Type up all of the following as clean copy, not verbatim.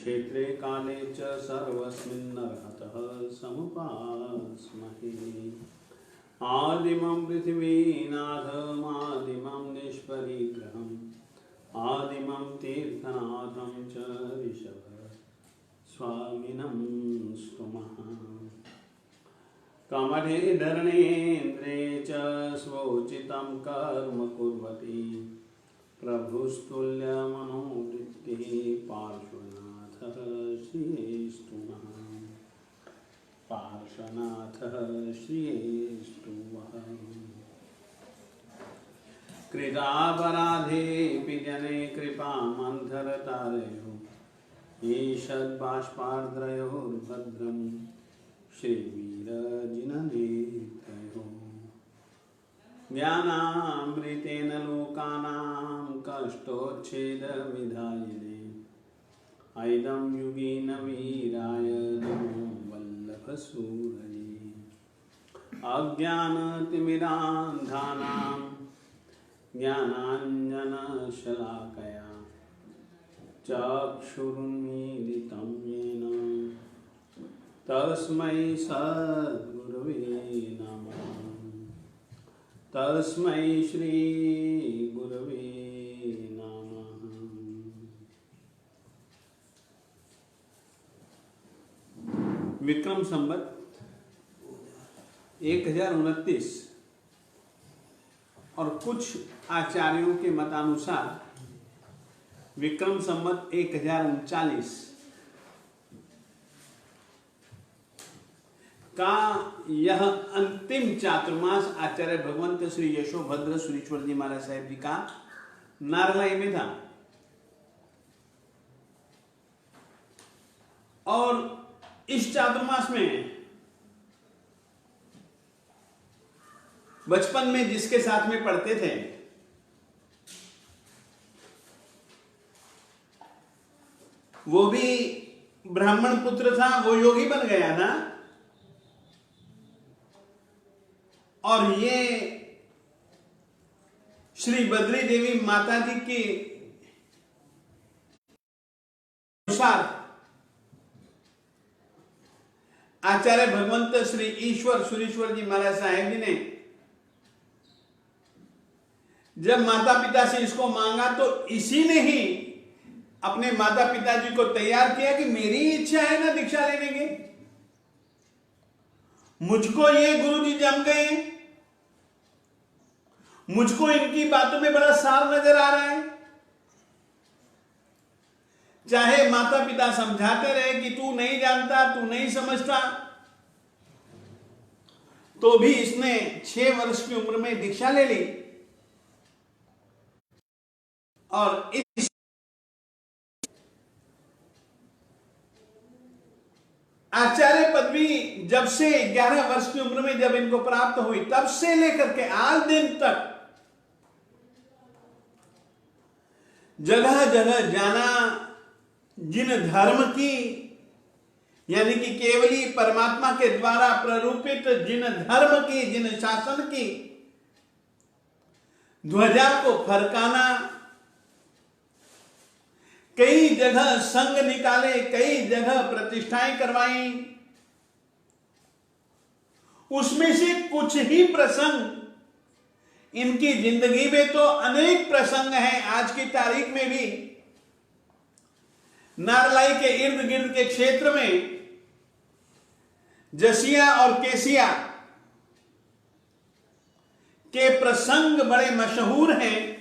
क्षेत्रे काले च सर्वस्मिन्नर्हतः समुपास्महे। आदिमं पृथिवीनाथमादिमं निष्परिग्रहम् आदिमं तीर्थनाथं च ऋषभ स्वामिनं स्तुमः। कमठे धरणेन्द्रे च स्वोचितं कर्म कुर्वती प्रभुस्तुल्यमनोवृत्तिः पार्श्वनाथः श्रीस्तुमः। पार्श्वनाथः श्रीस्तुमः। कृतापराधेऽपि जने कृपामन्थरतारयोः ईषद्बाष्पार्द्रयोर्भद्रं श्रीवीरजिननेत्रयोः। ज्ञानामृतेन लोकानां कष्टोच्छेदविधायिने ऐदं युगेन वीराय नमो वल्लभसूरये। अज्ञानतिमिरान्धानां ज्ञानाञ्जनशलाकया चक्षुरुन्मीलितं येन तस्मै सद्गुरवे नमः। तस्मै श्री गुरवे नमः। विक्रम संवत 1029 और कुछ आचार्यों के मतानुसार विक्रम संवत 1039 का यह अंतिम चातुर्मास आचार्य भगवंत श्री यशोभद्र सुरीश्वर जी महाराज साहेब जी का नारलाई में था। और इस चातुर्मास में बचपन में जिसके साथ में पढ़ते थे वो भी ब्राह्मण पुत्र था, वो योगी बन गया ना। और ये श्री बद्री देवी माता जी के अनुसार आचार्य भगवंत श्री ईश्वर सुरीश्वर जी महाराज साहेब जी ने जब माता पिता से इसको मांगा तो इसी ने ही अपने माता पिता जी को तैयार किया कि मेरी इच्छा है ना दीक्षा लेने की, मुझको ये गुरु जी जम गए, मुझको इनकी बातों में बड़ा सार नजर आ रहा है। चाहे माता पिता समझाते रहे कि तू नहीं जानता, तू नहीं समझता, तो भी इसने 6 वर्ष की उम्र में दीक्षा ले ली। और इस आचार्य पदवी जब से 11 वर्ष की उम्र में जब इनको प्राप्त हुई तब से लेकर के आज दिन तक जगह जगह जाना, जिन धर्म की यानी कि केवली परमात्मा के द्वारा प्ररूपित जिन धर्म की, जिन शासन की ध्वजा को फरकाना, कई जगह संघ निकाले, कई जगह प्रतिष्ठाएं करवाई, उसमें से कुछ ही प्रसंग इनकी जिंदगी में तो अनेक प्रसंग हैं। आज की तारीख में भी नारलाई के इर्द गिर्द के क्षेत्र में जसिया और केसिया के प्रसंग बड़े मशहूर हैं।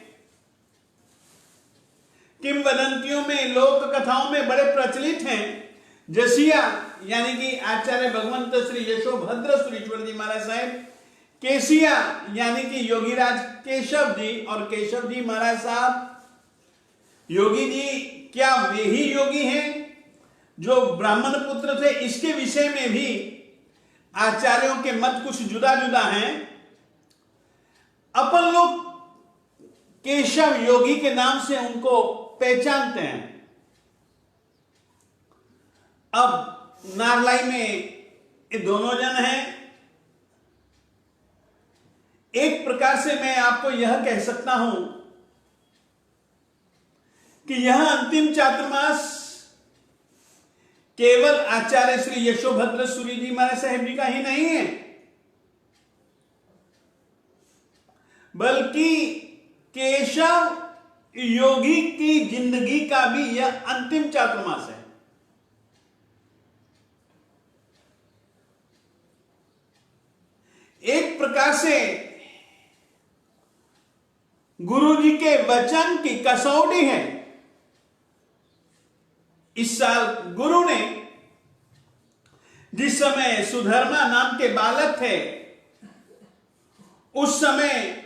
किंवदंतियों में, लोक कथाओं में बड़े प्रचलित हैं। जसिया यानी कि आचार्य भगवंत श्री यशोभद्र सुरीश्वर जी महाराज साहेब, केसिया यानी कि योगीराज केशव जी, और केशव जी महाराज साहब योगी जी क्या वे ही योगी हैं जो ब्राह्मण पुत्र थे? इसके विषय में भी आचार्यों के मत कुछ जुदा जुदा हैं। अपन लोग केशव योगी के नाम से उनको पहचानते हैं। अब नारलाई में ये दोनों जन हैं। एक प्रकार से मैं आपको यह कह सकता हूं कि यह अंतिम चातुर्मास केवल आचार्य श्री यशोभद्र सूरी जी महाराज साहेब जी का ही नहीं है, बल्कि केशव योगी की जिंदगी का भी यह अंतिम चातुर्मास है। एक प्रकार से गुरु जी के वचन की कसौटी है। इस साल गुरु ने जिस समय सुधर्मा नाम के बालक थे, उस समय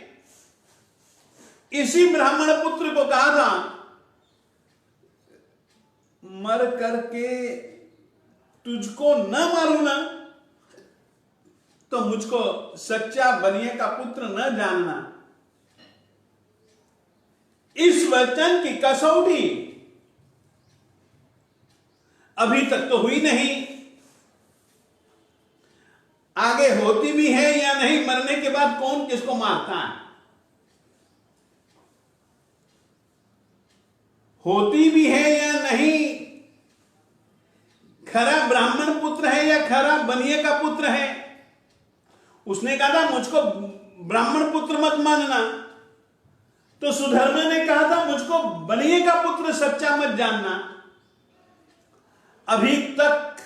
इसी ब्राह्मण पुत्र को कहा था, मर करके तुझको न मारू ना तो मुझको सच्चा बनिए का पुत्र न जानना। इस वचन की कसौटी अभी तक तो हुई नहीं, आगे होती भी है या नहीं, मरने के बाद कौन किसको मारता है, होती भी है या नहीं, खरा ब्राह्मण पुत्र है या खरा बनिए का पुत्र है। उसने कहा था मुझको ब्राह्मण पुत्र मत मानना, तो सुधर्मा ने कहा था मुझको बनिए का पुत्र सच्चा मत जानना। अभी तक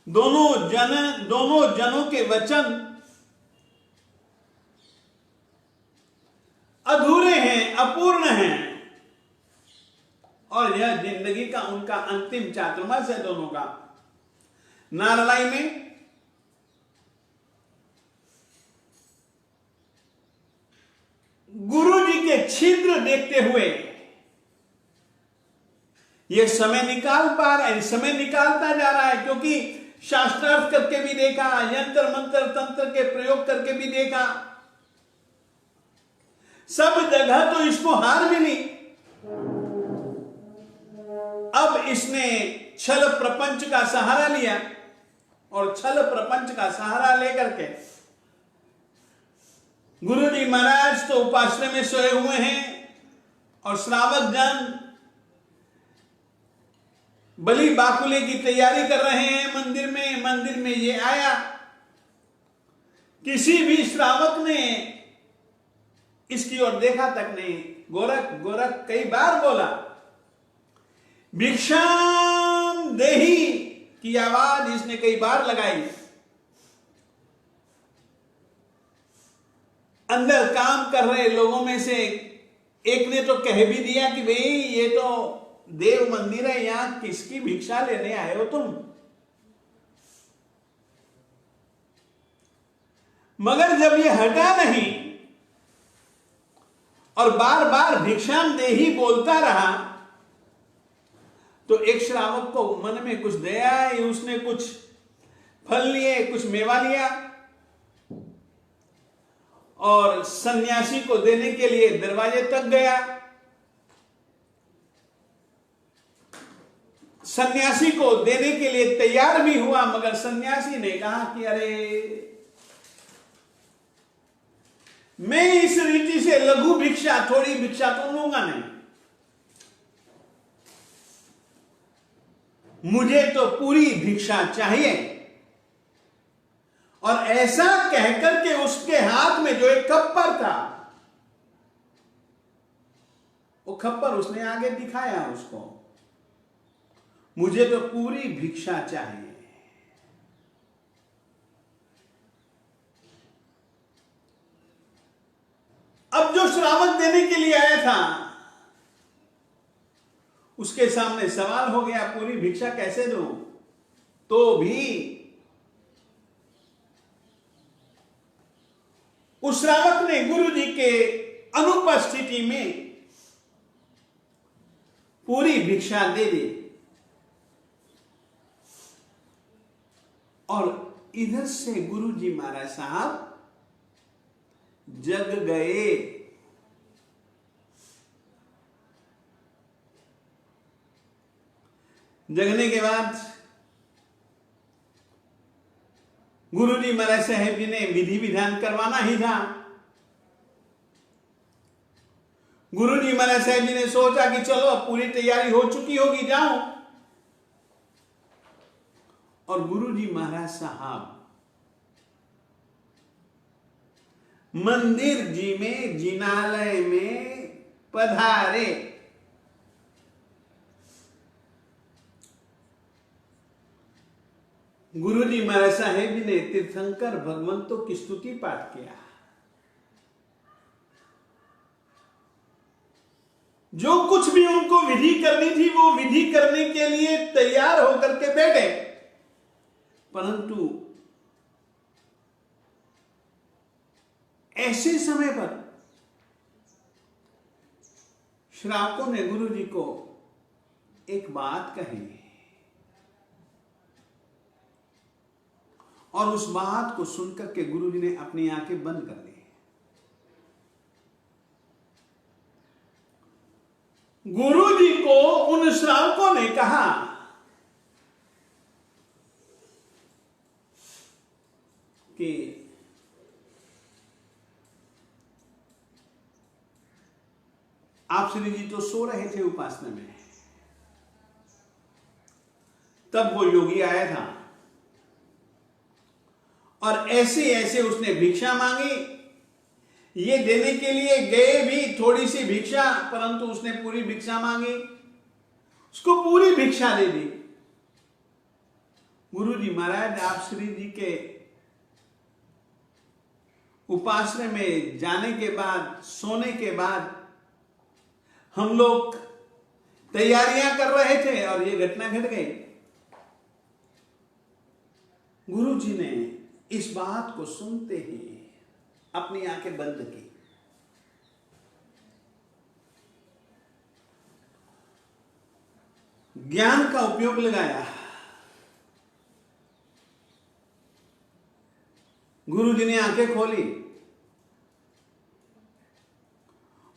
दोनों जनों के वचन अधूरे हैं, अपूर्ण हैं, और यह जिंदगी का उनका अंतिम चातुर्मास है दोनों का। नारलाई में गुरु जी के छिद्र देखते हुए यह समय निकाल पा रहा है, समय निकालता जा रहा है, क्योंकि शास्त्रार्थ करके भी देखा, यंत्र मंत्र तंत्र के प्रयोग करके भी देखा, सब जगह तो इसको हार मिली। अब इसने छल प्रपंच का सहारा लिया, और छल प्रपंच का सहारा लेकर के गुरु जी महाराज तो उपासना में सोए हुए हैं, और श्रावक जन बलि बाकुले की तैयारी कर रहे हैं मंदिर में ये आया। किसी भी श्रावक ने इसकी ओर देखा तक नहीं। गोरख गोरख कई बार बोला, भिक्षाम देही की आवाज इसने कई बार लगाई। अंदर काम कर रहे लोगों में से एक ने तो कह भी दिया कि भाई ये तो देव मंदिर है, यहां किसकी भिक्षा लेने आए हो तुम। मगर जब ये हटा नहीं और बार बार भिक्षाम देही बोलता रहा, तो एक श्रावक को मन में कुछ दया आई। उसने कुछ फल लिए, कुछ मेवा लिया, और सन्यासी को देने के लिए दरवाजे तक गया। सन्यासी को देने के लिए तैयार भी हुआ, मगर सन्यासी ने कहा कि अरे मैं इस रीति से लघु भिक्षा, थोड़ी भिक्षा तो लूंगा नहीं, मुझे तो पूरी भिक्षा चाहिए। और ऐसा कहकर के उसके हाथ में जो एक खप्पर था, वो खप्पर उसने आगे दिखाया उसको, मुझे तो पूरी भिक्षा चाहिए। अब जो श्रावक देने के लिए आया था, उसके सामने सवाल हो गया, पूरी भिक्षा कैसे दूं? तो भी उस श्रावक ने गुरु जी के अनुपस्थिति में पूरी भिक्षा दे दी। और इधर से गुरु जी महाराज साहब जग गए। जगने के बाद गुरु जी महाराज साहेब जी ने विधि विधान करवाना ही था। गुरु जी महाराज साहेब जी ने सोचा कि चलो अब पूरी तैयारी हो चुकी होगी, जाओ और गुरुजी महाराज साहब मंदिर जी में, जिनालय में पधारे। गुरुजी महाराज साहेब जी ने तीर्थंकर भगवंतों की स्तुति पाठ किया। जो कुछ भी उनको विधि करनी थी वो विधि करने के लिए तैयार होकर के बैठे, परंतु ऐसे समय पर श्रावकों ने गुरुजी को एक बात कही और उस बात को सुनकर के गुरुजी ने अपनी आंखें बंद कर ली। गुरुजी को उन श्रावकों ने कहा कि आप श्री जी तो सो रहे थे उपासना में, तब वो योगी आया था और ऐसे ऐसे उसने भिक्षा मांगी। ये देने के लिए गए भी थोड़ी सी भिक्षा, परंतु उसने पूरी भिक्षा मांगी, उसको पूरी भिक्षा दे दी। गुरु जी महाराज आप श्री जी के उपासना में जाने के बाद, सोने के बाद हम लोग तैयारियां कर रहे थे और ये घटना घट गई। गुरु जी ने इस बात को सुनते ही अपनी आंखें बंद की। ज्ञान का उपयोग लगाया। गुरु जी ने आंखें खोली।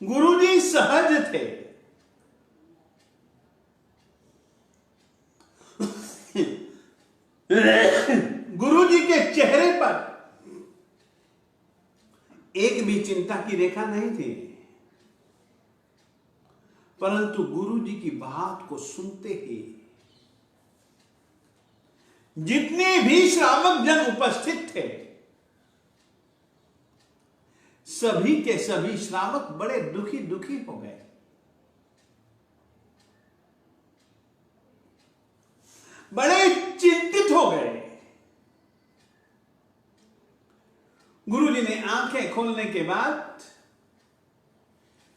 गुरु जी सहज थे। गुरु जी के चेहरे पर एक भी चिंता की रेखा नहीं थी, परंतु गुरु जी की बात को सुनते ही जितने भी श्रावक जन उपस्थित थे, सभी के सभी श्रावक बड़े दुखी हो गए। बड़े चिंतित हो गए। गुरुजी ने आंखें खोलने के बाद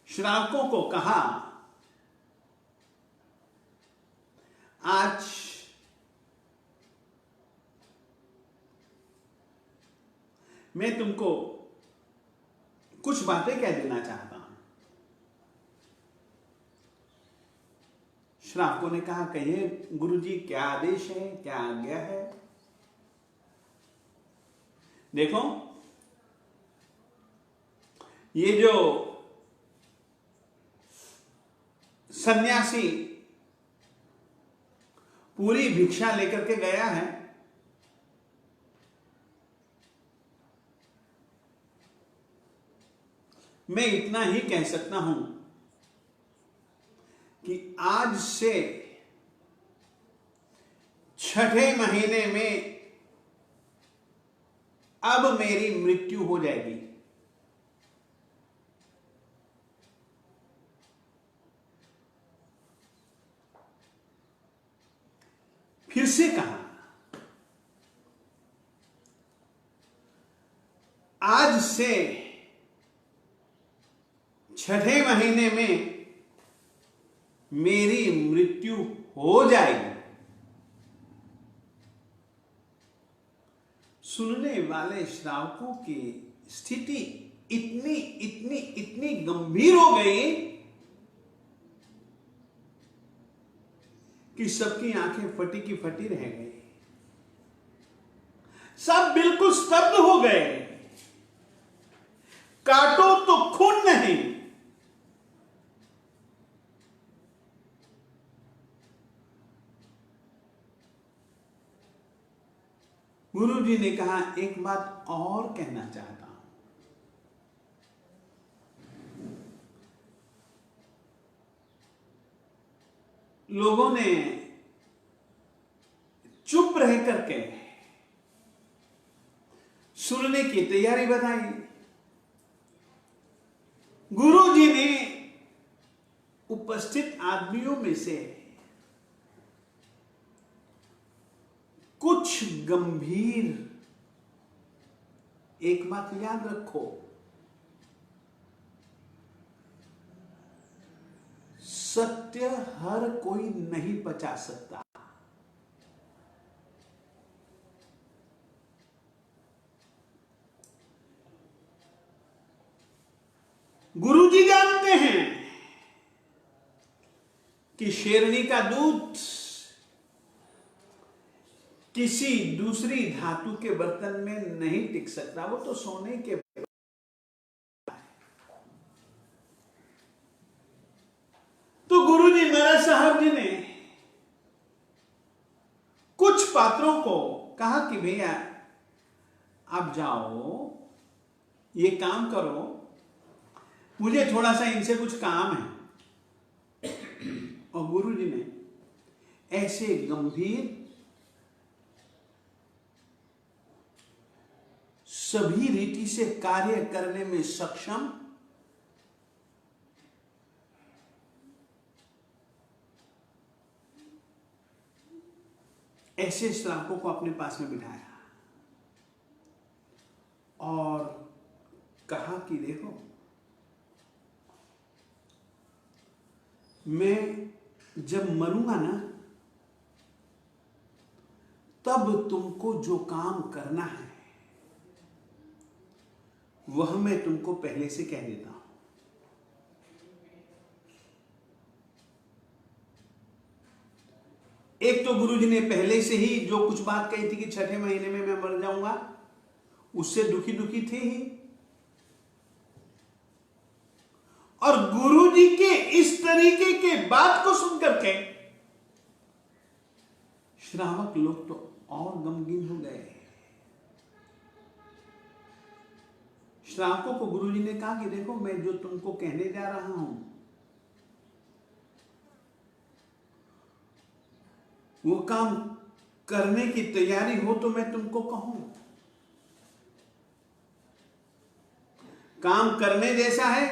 श्रावकों को कहा, आज मैं तुमको कुछ बातें कह देना चाहता हूं। श्रावकों ने कहा, कहिए गुरुजी, क्या आदेश है, क्या आज्ञा है? देखो, ये जो सन्यासी पूरी भिक्षा लेकर के गया है, मैं इतना ही कह सकता हूं कि आज से 6ठे महीने में अब मेरी मृत्यु हो जाएगी। फिर से कहा, आज से 6ठे महीने में मेरी मृत्यु हो जाएगी। सुनने वाले श्रावकों की स्थिति इतनी गंभीर हो गई कि सबकी आंखें फटी की फटी रह गई। सब बिल्कुल स्तब्ध हो गए। काटो तो खून नहीं। गुरु जी ने कहा, एक बात और कहना चाहता हूं। लोगों ने चुप रह कह करके सुनने की तैयारी बताई। गुरु जी ने उपस्थित आदमियों में से कुछ गंभीर, एक बात याद रखो, सत्य हर कोई नहीं पचा सकता। गुरुजी जानते हैं कि शेरनी का दूध किसी दूसरी धातु के बर्तन में नहीं टिक सकता, वो तो सोने के। तो गुरुजी महाराज साहब जी ने कुछ पात्रों को कहा कि भैया आप जाओ, ये काम करो, मुझे थोड़ा सा इनसे कुछ काम है। और गुरुजी ने ऐसे गंभीर, सभी रीति से कार्य करने में सक्षम ऐसे श्रावकों को अपने पास में बिठाया और कहा कि देखो, मैं जब मरूंगा ना, तब तुमको जो काम करना है वह मैं तुमको पहले से कह देता हूं। एक तो गुरुजी ने पहले से ही जो कुछ बात कही थी कि 6ठे महीने में मैं मर जाऊंगा, उससे दुखी दुखी थे ही। और गुरुजी के इस तरीके के बात को सुनकर के श्रावक लोग तो और गमगीन हो गए। श्रावकों को गुरुजी ने कहा कि देखो, मैं जो तुमको कहने जा रहा हूं वो काम करने की तैयारी हो तो मैं तुमको कहूं। काम करने जैसा है,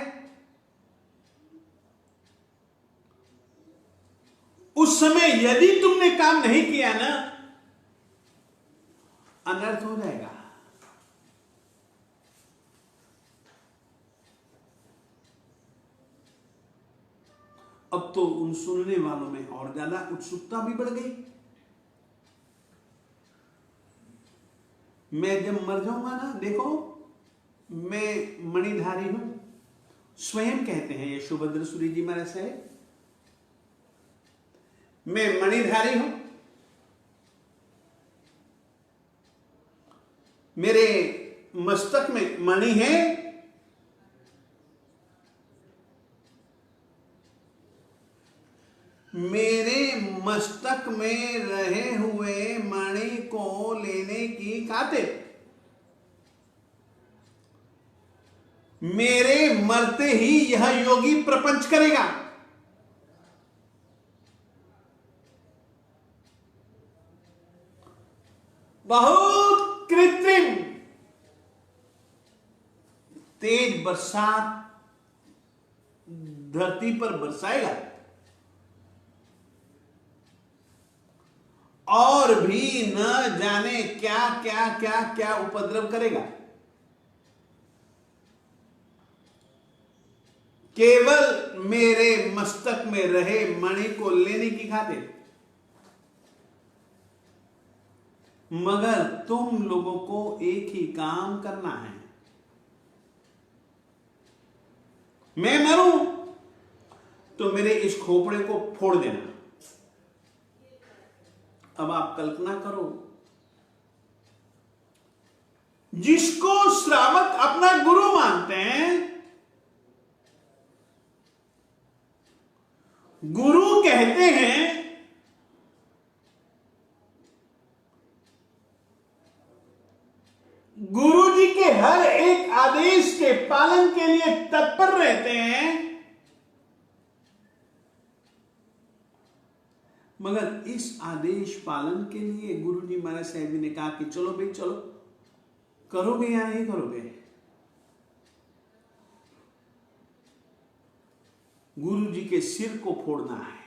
उस समय यदि तुमने काम नहीं किया ना, अनर्थ हो जाएगा। अब तो उन सुनने वालों में और ज्यादा उत्सुकता भी बढ़ गई। मैं जब मर जाऊंगा ना, देखो मैं मणिधारी हूं, स्वयं कहते हैं यशोभद्र सूरी जी महाराज साहब, मैं मणिधारी हूं, मेरे मस्तक में मणि है, मेरे मस्तक में रहे हुए मणि को लेने की खातिर मेरे मरते ही यह योगी प्रपंच करेगा। बहुत कृत्रिम तेज बरसात धरती पर बरसाएगा और भी न जाने क्या क्या क्या क्या उपद्रव करेगा, केवल मेरे मस्तक में रहे मणि को लेने की खातिर। मगर तुम लोगों को एक ही काम करना है, मैं मरूं तो मेरे इस खोपड़े को फोड़ देना। अब आप कल्पना करो, जिसको श्रावक अपना गुरु मानते हैं, गुरु कहते हैं गुरु जी के हर एक आदेश के पालन के लिए तत्पर रहते हैं, मगर इस आदेश पालन के लिए गुरु जी महाराज साहब जी ने कहा कि चलो भाई चलो, करोगे या नहीं करोगे? गुरु जी के सिर को फोड़ना है।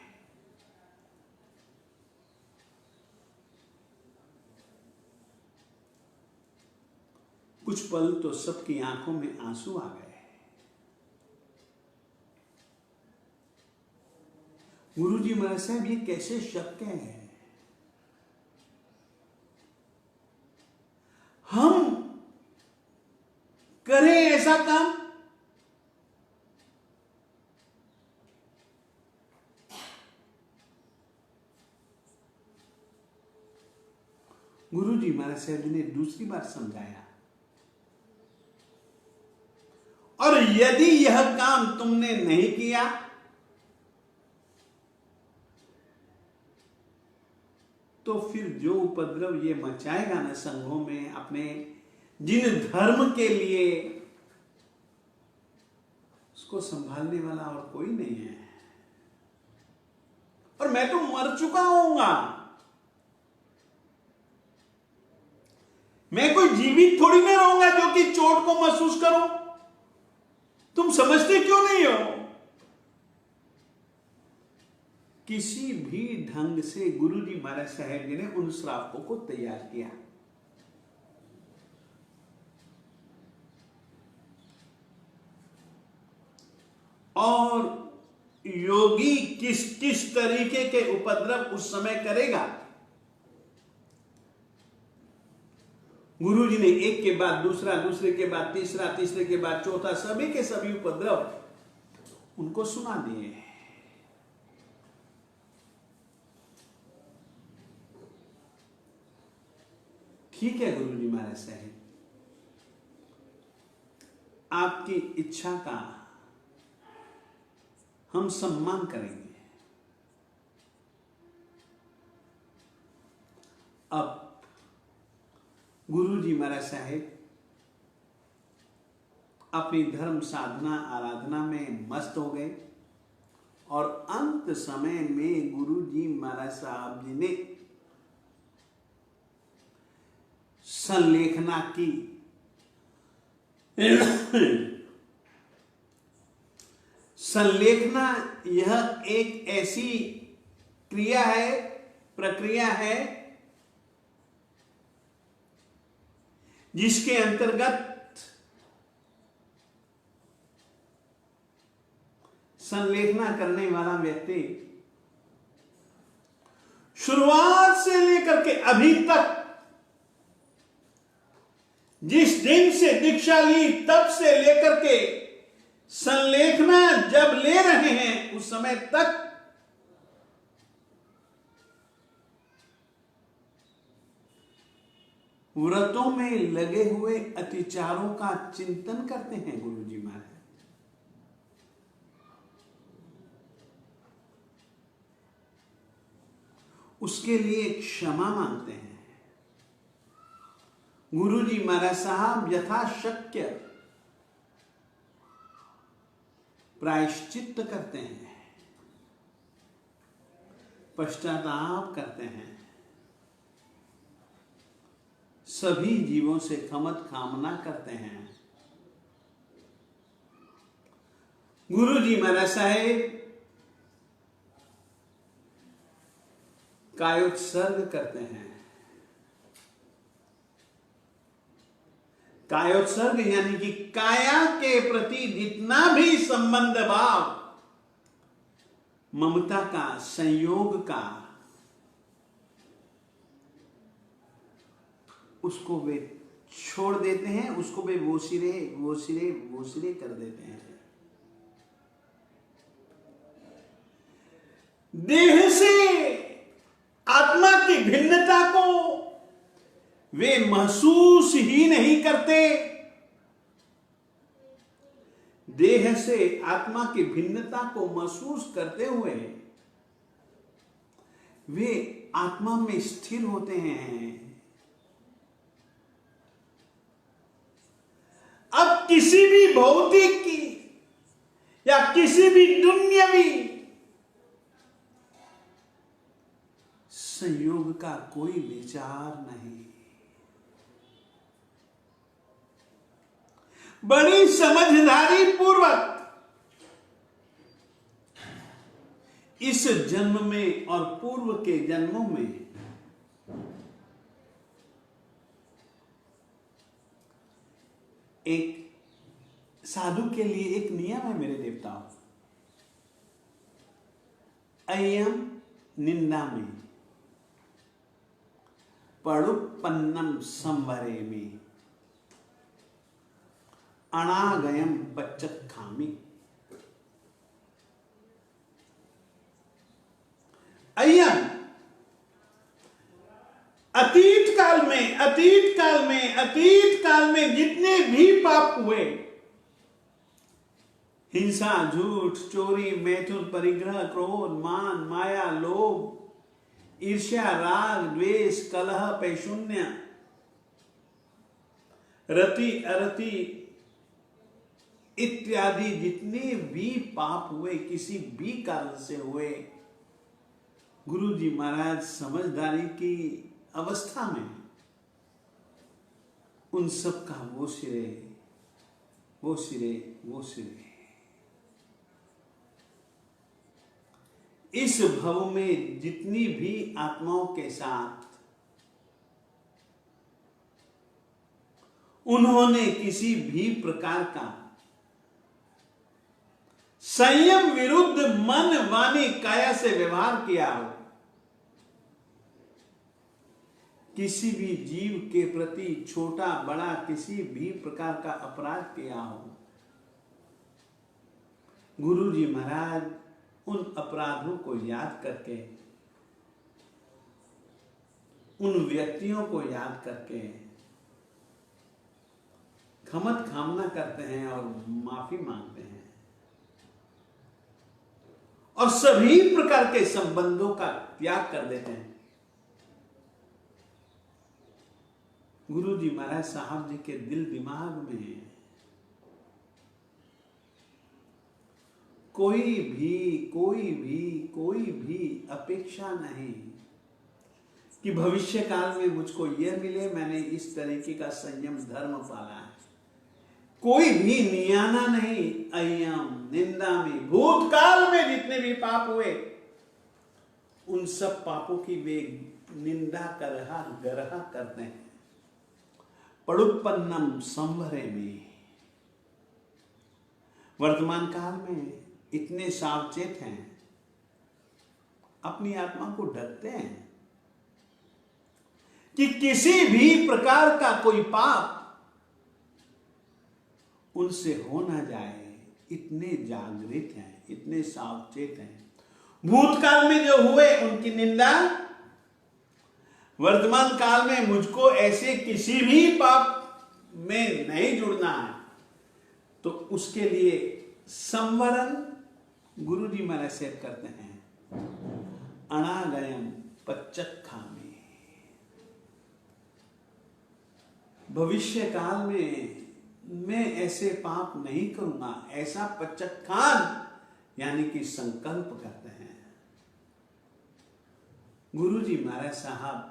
कुछ पल तो सबकी आंखों में आंसू आ गए। गुरु जी महाराज साहब ये कैसे शक्य है? हम करें ऐसा काम? गुरु जी महाराज साहब जी ने दूसरी बार समझाया, और यदि यह काम तुमने नहीं किया तो फिर जो उपद्रव ये मचाएगा ना संघों में, अपने जिन धर्म के लिए, उसको संभालने वाला और कोई नहीं है। और मैं तो मर चुका हूंगा, मैं कोई जीवित थोड़ी ना रहूंगा जो कि चोट को महसूस करूं। तुम समझते क्यों नहीं हो? किसी भी ढंग से गुरु जी महाराज साहब जी ने उन श्रावकों को तैयार किया। और योगी किस किस तरीके के उपद्रव उस समय करेगा, गुरु जी ने एक के बाद दूसरा, दूसरे के बाद तीसरा, तीसरे के बाद चौथा, सभी के सभी उपद्रव उनको सुना दिए। ठीक है गुरु जी महाराज साहब, आपकी इच्छा का हम सम्मान करेंगे। अब गुरु जी महाराज साहेब अपनी धर्म साधना आराधना में मस्त हो गए, और अंत समय में गुरु जी महाराज साहब जी ने संलेखना की। संलेखना यह एक ऐसी क्रिया है, प्रक्रिया है, जिसके अंतर्गत संलेखना करने वाला व्यक्ति शुरुआत से लेकर के अभी तक, जिस दिन से दीक्षा ली तब से लेकर के संलेखना जब ले रहे हैं उस समय तक व्रतों में लगे हुए अतिचारों का चिंतन करते हैं गुरु जी महाराज। उसके लिए क्षमा मांगते हैं। गुरु जी महाराज साहब यथाशक्य प्रायश्चित्त करते हैं, पश्चाताप करते हैं, सभी जीवों से खमत कामना करते हैं। गुरु जी महाराज साहेब कायोत्सर्ग करते हैं। कायोत्सर्ग यानी कि काया के प्रति जितना भी संबंध भाव, ममता का, संयोग का, उसको वे छोड़ देते हैं, उसको वे वोसिरे वोसिरे वोसिरे कर देते हैं। देह से आत्मा की भिन्नता को वे महसूस ही नहीं करते। देह से आत्मा की भिन्नता को महसूस करते हुए वे आत्मा में स्थिर होते हैं। अब किसी भी भौतिक की या किसी भी दुनियावी संयोग का कोई विचार नहीं। बड़ी समझदारी पूर्वक इस जन्म में और पूर्व के जन्मों में एक साधु के लिए एक नियम है मेरे देवताओं, अयम निंदा में पड़ुपन्नम संवरे में अनागयम बच्चत खामी। अयम अतीत काल में जितने भी पाप हुए, हिंसा, झूठ, चोरी, मैथुन, परिग्रह, क्रोध, मान, माया, लोभ, ईर्ष्या, राग, द्वेष, कलह, पैशून्य, रति, अरति इत्यादि जितने भी पाप हुए, किसी भी कारण से हुए, गुरु जी महाराज समझदारी की अवस्था में उन सब का वो सिरे इस भव में जितनी भी आत्माओं के साथ उन्होंने किसी भी प्रकार का संयम विरुद्ध मन, वाणी, काया से व्यवहार किया हो, किसी भी जीव के प्रति छोटा बड़ा किसी भी प्रकार का अपराध किया हो, गुरु जी महाराज उन अपराधों को याद करके, उन व्यक्तियों को याद करके क्षमत कामना करते हैं और माफी मांगते हैं और सभी प्रकार के संबंधों का त्याग कर देते हैं। गुरु जी महाराज साहब जी के दिल दिमाग में कोई भी अपेक्षा नहीं कि भविष्य काल में मुझको यह मिले, मैंने इस तरीके का संयम धर्म पाला है। कोई भी नियाना नहीं, अयम निंदा में भूतकाल में जितने भी पाप हुए उन सब पापों की वे निंदा गरहा करते हैं। पड़ुपन्नम संवरे में वर्तमान काल में इतने सावचेत हैं, अपनी आत्मा को ढकते हैं कि किसी भी प्रकार का कोई पाप उनसे हो ना जाए, इतने जागृत हैं, इतने सावचेत हैं। भूतकाल में जो हुए उनकी निंदा, वर्तमान काल में मुझको ऐसे किसी भी पाप में नहीं जुड़ना है, तो उसके लिए संवरण गुरु जी महाराज सेट करते हैं। अनागयम पच्चक्खा में, भविष्य काल में मैं ऐसे पाप नहीं करूंगा, ऐसा पच्चक्खान यानी कि संकल्प करते हैं। गुरु जी महाराज साहब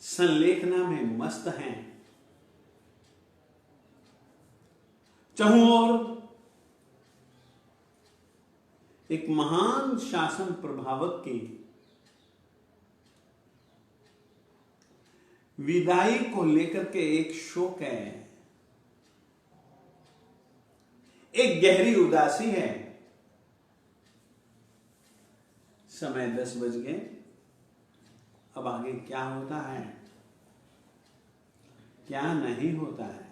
संलेखना में मस्त हैं। चहुओर एक महान शासन प्रभावक की विदाई को लेकर के एक शोक है, एक गहरी उदासी है। समय 10 बज गए, अब आगे क्या होता है, क्या नहीं होता है,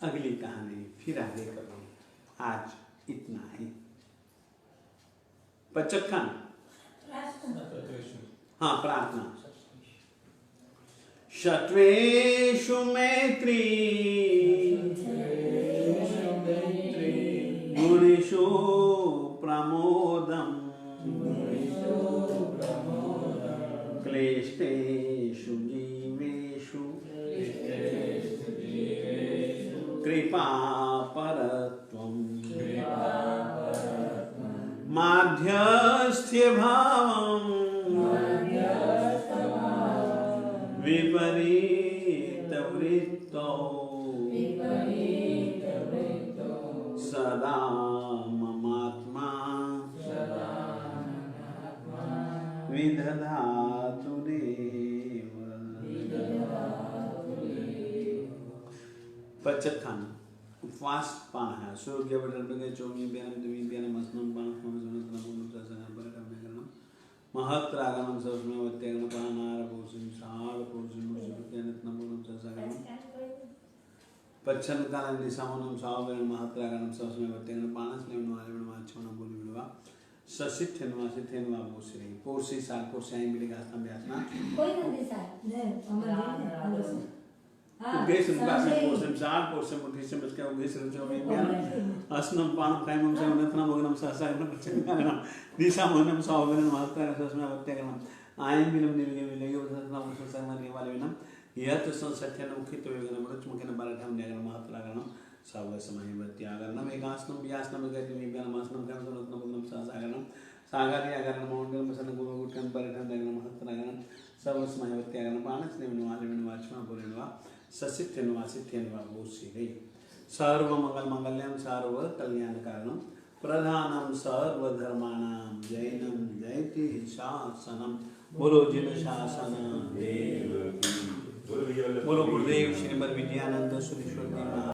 अगली कहानी फिर आगे करो। आज इतना ही। पच्चक्खान, हाँ प्रार्थना। शत्वेषु मैत्री गुणेषु प्रमोदम् क्लेष्टेषु जीवेषु कृपा परत्वम् माध्यस्थ्य भावं विपरीत वृत्तो सदा ममात्मा विदधातु देव। बचत खाना उपवास पाना है सूर्य बटन चौमी ब्यानम द्वि ब्यानम अस्नम पान महत्रागमन सस्मे वत्यगन पानार पोषण साग पोषण मुर्जनत्नमोनम ससागम पच्छन कालन दिशामोनम सावगन महत्रागमन सस्मे वत्यगन पानस लेवन वालेवन माचोना बोली बिलवा ससिथेनवा बोसरी पोसी साल पोसाई मिलेगा आस्था ब्यासना कोई नहीं साल नहीं हमारे उगेश उनका पोषण साल पोषण मुठीसे बचके उगेश रचो में ब्यान अस्नम पानम कायमम से उन्नतना भोगनम ससागन पच्छन कालन दिशामोनम सावगन महत्रागमन सस्मे वत्यगन आयन बिलम निविगे मिलेगे उसना ससागन के वाले बिना यह तो संसथ्यन मुखित वेगन मृच मुखेन बारठम नेगन महत्रागन सब समय वत्यागरणम एकास्नम व्यासनम गति विज्ञानमास्नम कर्मसनत्नम भोगनम ससागन सागरियागरण मौंडल मसन गुरु गुटन बारठम नेगन महत्रागन सब समय वत्यागन पानस नेवन वाले वाचमा बोलेनवा ससिथ्यनवा सिथ्यनवा बोसिरे सर्व मंगल मंगल्यम सर्व कल्याण कारणम प्रधानम सर्व धर्माणाम जैनम जयति शासनम बोलो जिन शासन देव बोलो गुरुदेव श्रीमद विद्यानंद सुरेश्वर